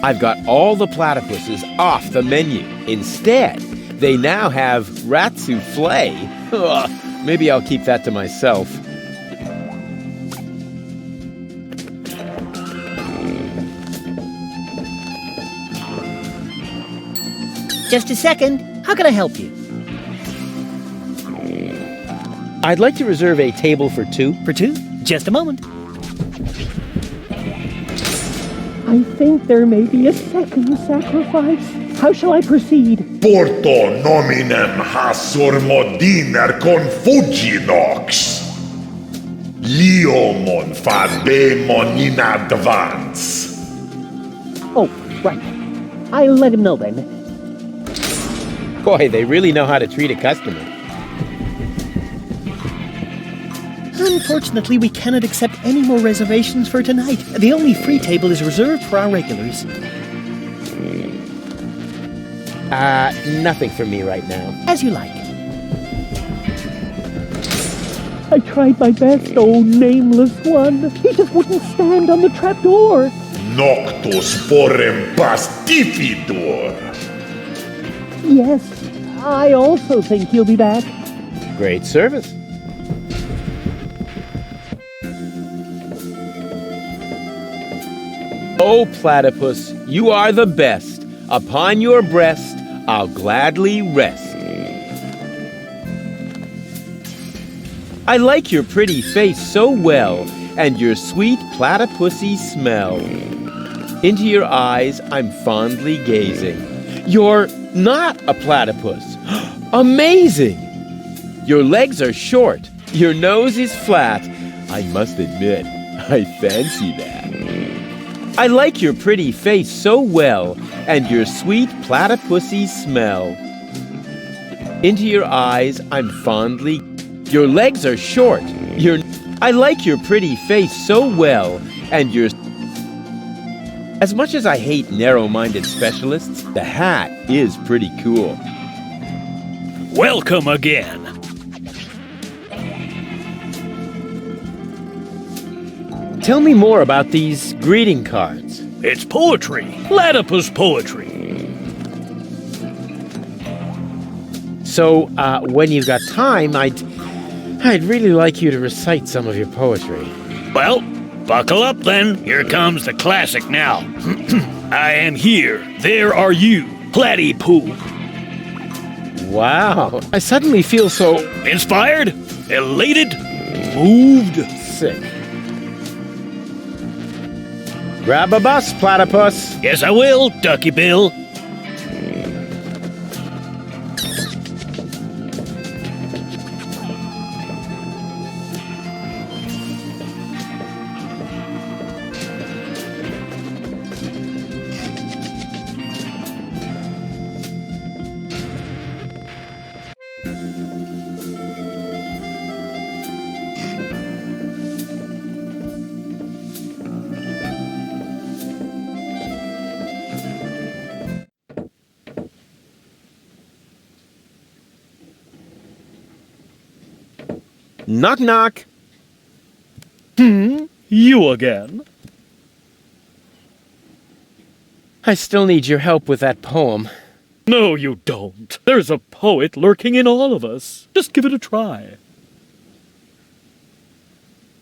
I've got all the platypuses off the menu. Instead, they now have rat souffle. Ugh, maybe I'll keep that to myself. Just a second. How can I help you? I'd like to reserve a table for two. For two? Just a moment. I think there may be a second sacrifice. How shall I proceed? Porto nominem hasormodiner confuginox. Liomon fabemon in advance. Oh, right. I'll let him know then. Boy, they really know how to treat a customer. Unfortunately, we cannot accept any more reservations for tonight. The only free table is reserved for our regulars. Nothing for me right now. As you like. I tried my best, oh nameless one. He just wouldn't stand on the trapdoor. Noctus porem pastifidur. Yes, I also think he'll be back. Great service. Oh, platypus, you are the best. Upon your breast, I'll gladly rest. I like your pretty face so well, and your sweet platypusy smell. Into your eyes, I'm fondly gazing. You're not a platypus. Amazing! Your legs are short. Your nose is flat. I must admit, I fancy that. I like your pretty face so well, and your sweet platypusy smell. Into your eyes, I'm fondly... Your legs are short. I like your pretty face so well, and your... As much as I hate narrow-minded specialists, the hat is pretty cool. Welcome again. Tell me more about these greeting cards. It's poetry. Platypus poetry. So, when you've got time, I'd really like you to recite some of your poetry. Well, buckle up then. Here comes the classic now. I am here. There are you. Platypoo. Wow, I suddenly feel so... Inspired? Elated? Moved? sick. Grab a bus, platypus. Yes, I will, Ducky Bill. Knock, knock. You again? I still need your help with that poem. No, you don't. There's a poet lurking in all of us. Just give it a try.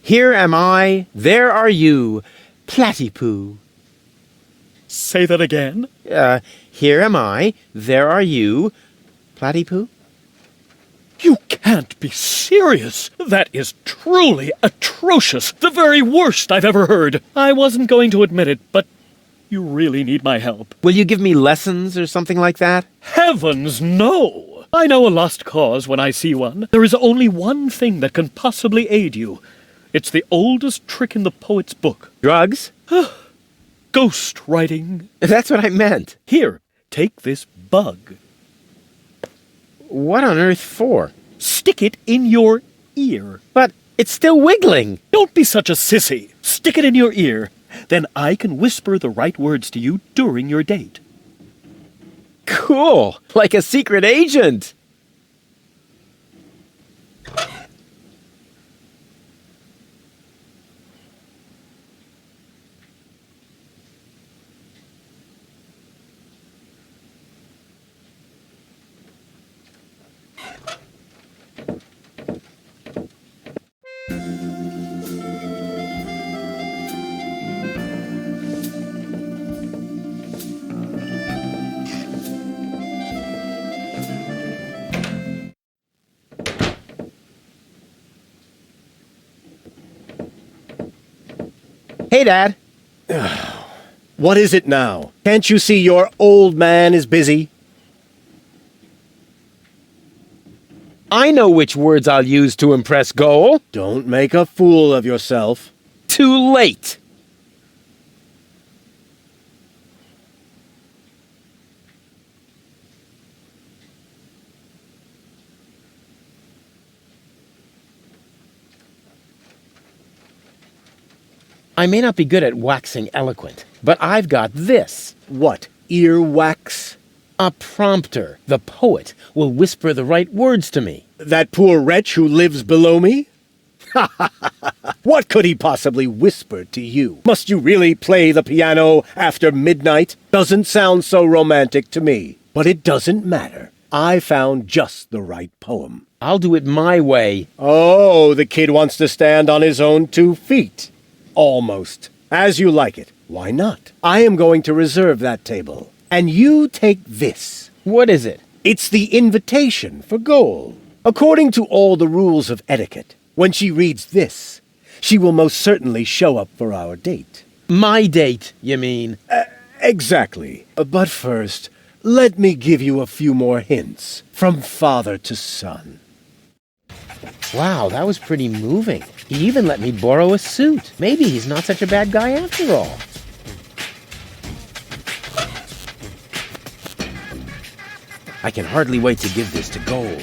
Here am I, there are you, Platypoo. Say that again. Here am I, there are you, Platypoo. You can't be serious. That is truly atrocious. The very worst I've ever heard. I wasn't going to admit it, but you really need my help. Will you give me lessons or something like that? Heavens, no! I know a lost cause when I see one. There is only one thing that can possibly aid you. It's the oldest trick in the poet's book. Drugs? Ghost writing. That's what I meant. Here, take this bug. What on earth for? Stick it in your ear. But it's still wiggling. Don't be such a sissy. Stick it in your ear. Then I can whisper the right words to you during your date. Cool. Like a secret agent. Hey, Dad. What is it now? Can't you see your old man is busy? I know which words I'll use to impress Goal. Don't make a fool of yourself. Too late. I may not be good at waxing eloquent, but I've got this. What, earwax? A prompter. The poet will whisper the right words to me. That poor wretch who lives below me? What could he possibly whisper to you? Must you really play the piano after midnight? Doesn't sound so romantic to me. But it doesn't matter. I found just the right poem. I'll do it my way. Oh, the kid wants to stand on his own 2 feet. Almost. As you like it. Why not? I am going to reserve that table. And you take this. What is it? It's the invitation for Goal. According to all the rules of etiquette, when she reads this, she will most certainly show up for our date. My date, you mean? Exactly. But first, let me give you a few more hints from father to son. Wow, that was pretty moving. He even let me borrow a suit. Maybe he's not such a bad guy after all. I can hardly wait to give this to Goal.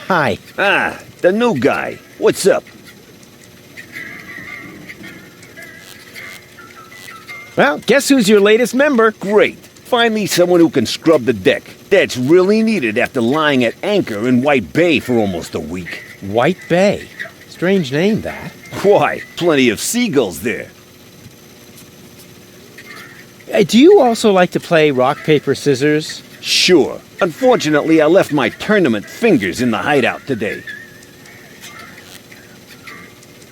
Hi. Ah, the new guy. What's up? Well, guess who's your latest member? Great. Finally someone who can scrub the deck. That's really needed after lying at anchor in White Bay for almost a week. White Bay. Strange name, that. Why? Plenty of seagulls there. Do you also like to play rock, paper, scissors? Sure. Unfortunately, I left my tournament fingers in the hideout today.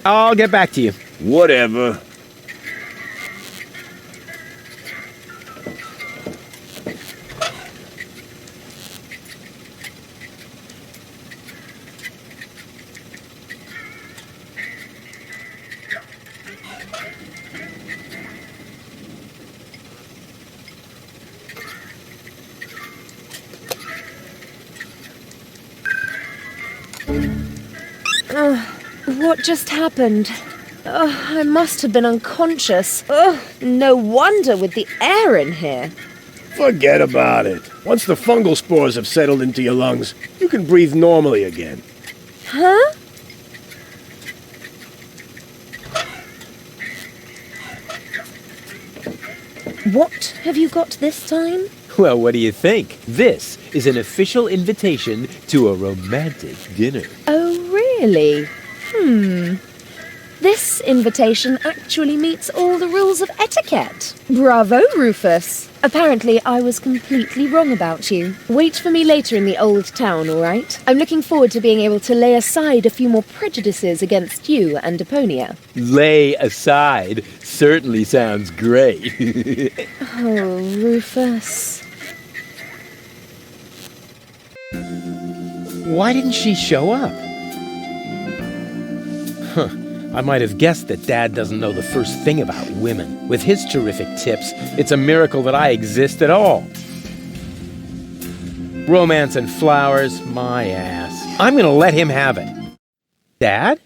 I'll get back to you. Whatever. What just happened? I must have been unconscious. No wonder with the air in here. Forget about it. Once the fungal spores have settled into your lungs, you can breathe normally again. Huh? What have you got this time? Well, what do you think? This is an official invitation to a romantic dinner. Oh, really? This invitation actually meets all the rules of etiquette. Bravo, Rufus. Apparently, I was completely wrong about you. Wait for me later in the old town, all right? I'm looking forward to being able to lay aside a few more prejudices against you and Deponia. Lay aside certainly sounds great. Oh, Rufus. Why didn't she show up? I might have guessed that Dad doesn't know the first thing about women. With his terrific tips, it's a miracle that I exist at all. Romance and flowers, my ass. I'm gonna let him have it. Dad?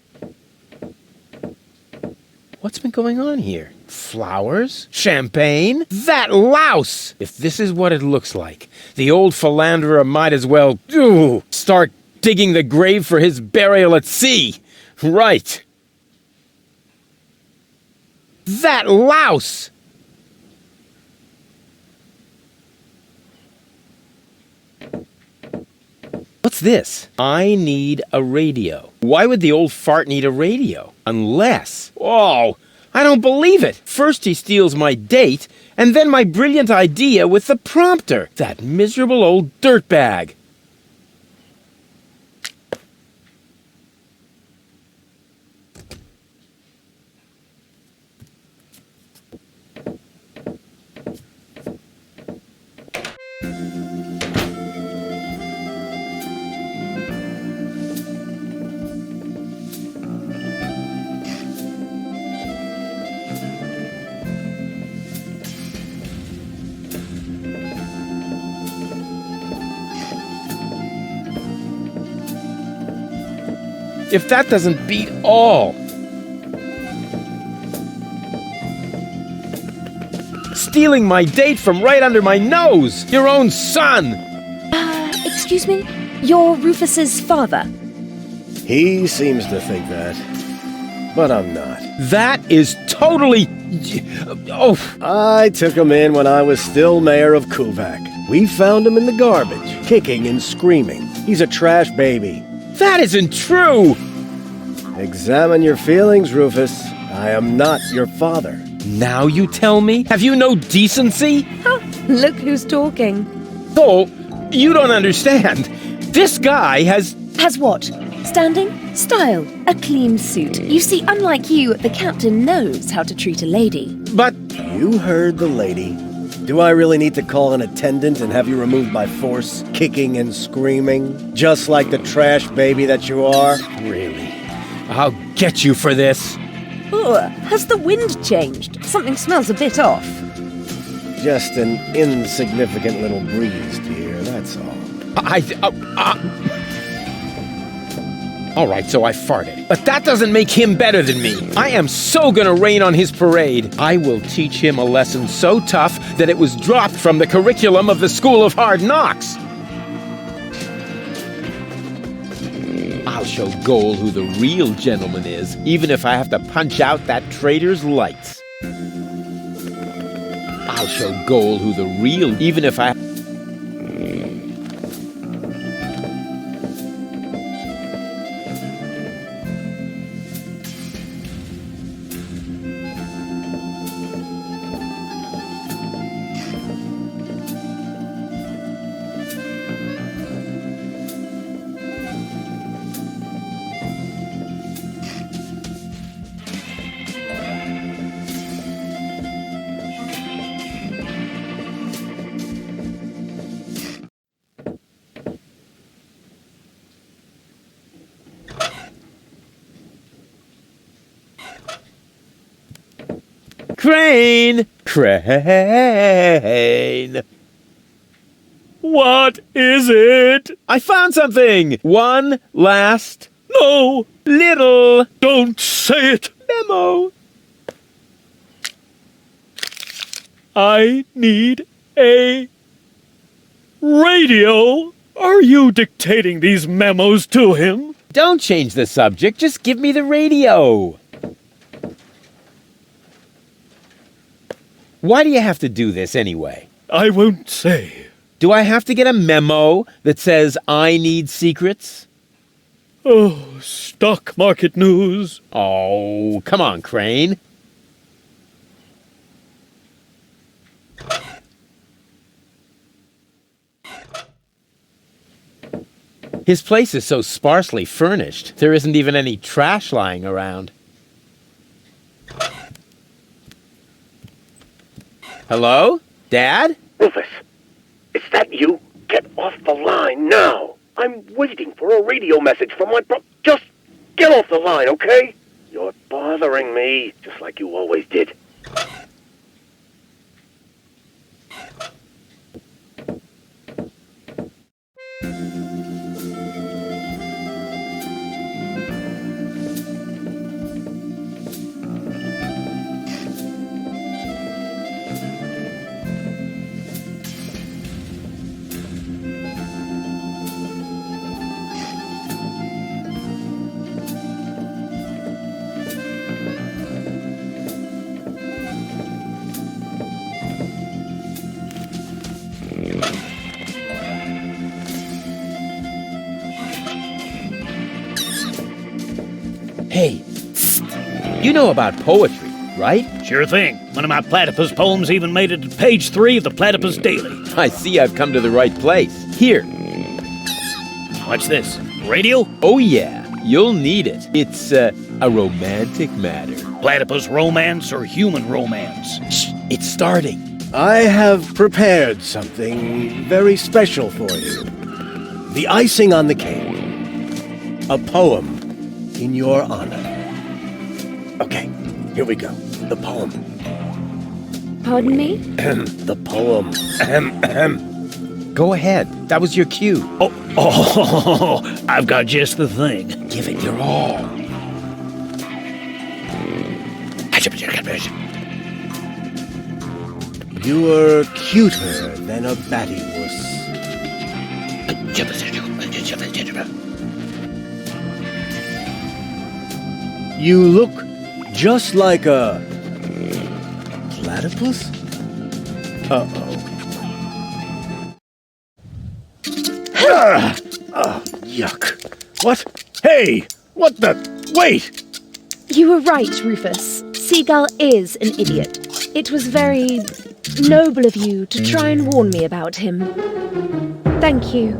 What's been going on here? Flowers? Champagne? That louse! If this is what it looks like, the old philanderer might as well start digging the grave for his burial at sea. Right. That louse! What's this? I need a radio. Why would the old fart need a radio? Unless... Oh, I don't believe it. First he steals my date, and then my brilliant idea with the prompter. That miserable old dirtbag. If that doesn't beat all. Stealing my date from right under my nose! Your own son! Excuse me? You're Rufus's father? He seems to think that, but I'm not. That is totally... Oh, I took him in when I was still mayor of Kuvak. We found him in the garbage, kicking and screaming. He's a trash baby. that isn't true! Examine your feelings, Rufus. I am not your father. Now you tell me? Have you no decency? Look who's talking. Oh, you don't understand. This guy has... Has what? Standing? Style? A clean suit. You see, unlike you, the captain knows how to treat a lady. But... You heard the lady. Do I really need to call an attendant and have you removed by force, kicking and screaming? Just like the trash baby that you are? Really? I'll get you for this. Ugh, has the wind changed? Something smells a bit off. Just an insignificant little breeze, dear, that's all. All right, so I farted. But that doesn't make him better than me. I am so gonna rain on his parade. I will teach him a lesson so tough that it was dropped from the curriculum of the School of Hard Knocks. I'll show Goal who the real gentleman is, even if I have to punch out that traitor's lights. I'll show Goal who the real, even if I... Crane! Crane! What is it? I found something! One last No! little Don't say it! memo. I need a radio. Are you dictating these memos to him? Don't change the subject, just give me the radio. Why do you have to do this anyway? I won't say. Do I have to get a memo that says I need secrets? Oh, stock market news. Oh, come on, Crane. His place is so sparsely furnished, there isn't even any trash lying around. Hello? Dad? Rufus, is that you? Get off the line now. I'm waiting for a radio message from my Just get off the line, okay? You're bothering me, just like you always did. Hey, psst. You know about poetry, right? Sure thing. One of my platypus poems even made it to page 3 of the Platypus Daily. I see I've come to the right place. Here. What's this? Radio? Oh yeah, you'll need it. It's a romantic matter. Platypus romance or human romance? Shh, it's starting. I have prepared something very special for you. The icing on the cake. A poem in your honor. Okay, here we go. The poem. Pardon me? The poem. Go ahead. That was your cue. Oh, I've got just the thing. Give it your all. You were cuter than a battywuss. You look just like a platypus? Uh-oh. Oh, yuck. What? Hey! What the? Wait! You were right, Rufus. Seagull is an idiot. It was very noble of you to try and warn me about him. Thank you.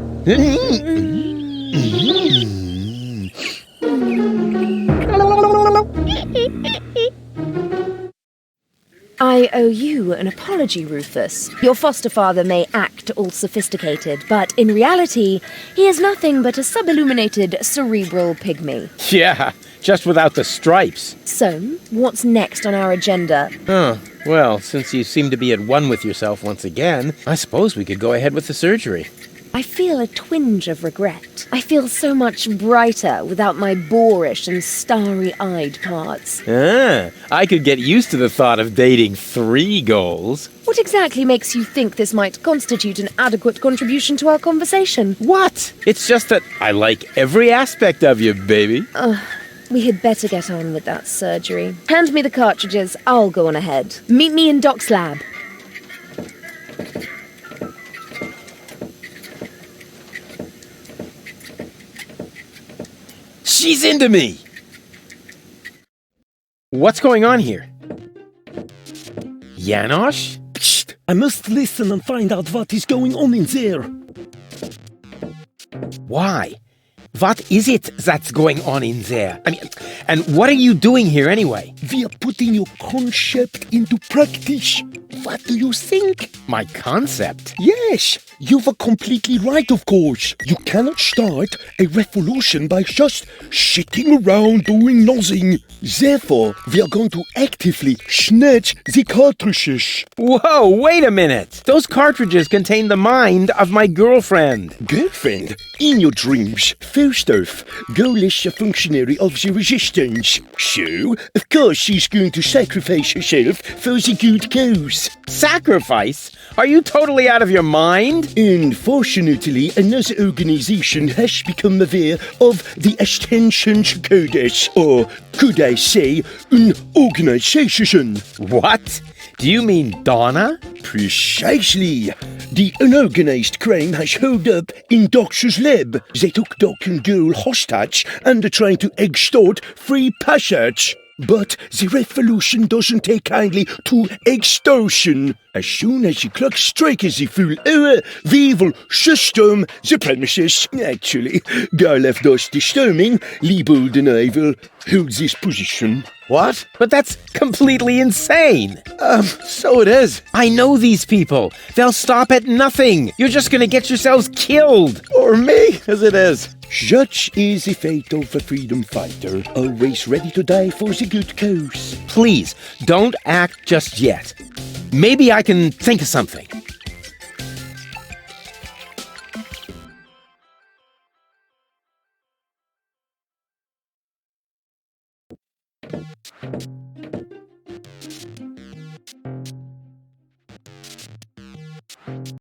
I owe you an apology, Rufus. Your foster father may act all sophisticated, but in reality, he is nothing but a sub-illuminated cerebral pygmy. Yeah, just without the stripes. So, what's next on our agenda? Oh, well, since you seem to be at one with yourself once again, I suppose we could go ahead with the surgery. I feel a twinge of regret. I feel so much brighter without my boorish and starry-eyed parts. I could get used to the thought of dating 3 goals. What exactly makes you think this might constitute an adequate contribution to our conversation? What? It's just that I like every aspect of you, baby. We had better get on with that surgery. Hand me the cartridges, I'll go on ahead. Meet me in Doc's lab. She's into me! What's going on here? Janosch? Psst! I must listen and find out what is going on in there. Why? What is it that's going on in there? I mean, and what are you doing here anyway? We are putting your concept into practice. What do you think? My concept? Yes, you were completely right, of course. You cannot start a revolution by just sitting around doing nothing. Therefore, we are going to actively snatch the cartridges. Whoa, wait a minute! Those cartridges contain the mind of my girlfriend. Girlfriend? In your dreams. First off, goal is a functionary of the resistance. So, of course she's going to sacrifice herself for the good cause. Sacrifice? Are you totally out of your mind? Unfortunately, another organization has become aware of the Ascension's Codex, or could I say, an organization. What? Do you mean Donna? Precisely. The unorganized crime has held up in Doc's lab. They took Doc and girl hostage and are trying to extort free passage. But the revolution doesn't take kindly to extortion. As soon as the clock strikes the full hour, we will system the premises. Actually, Guy left us disturbing. Liebold and I will hold this position. What? But that's completely insane. So it is. I know these people. They'll stop at nothing. You're just gonna get yourselves killed. Or me, as it is. Such is the fate of a freedom fighter, always ready to die for the good cause. Please, don't act just yet. Maybe I can think of something.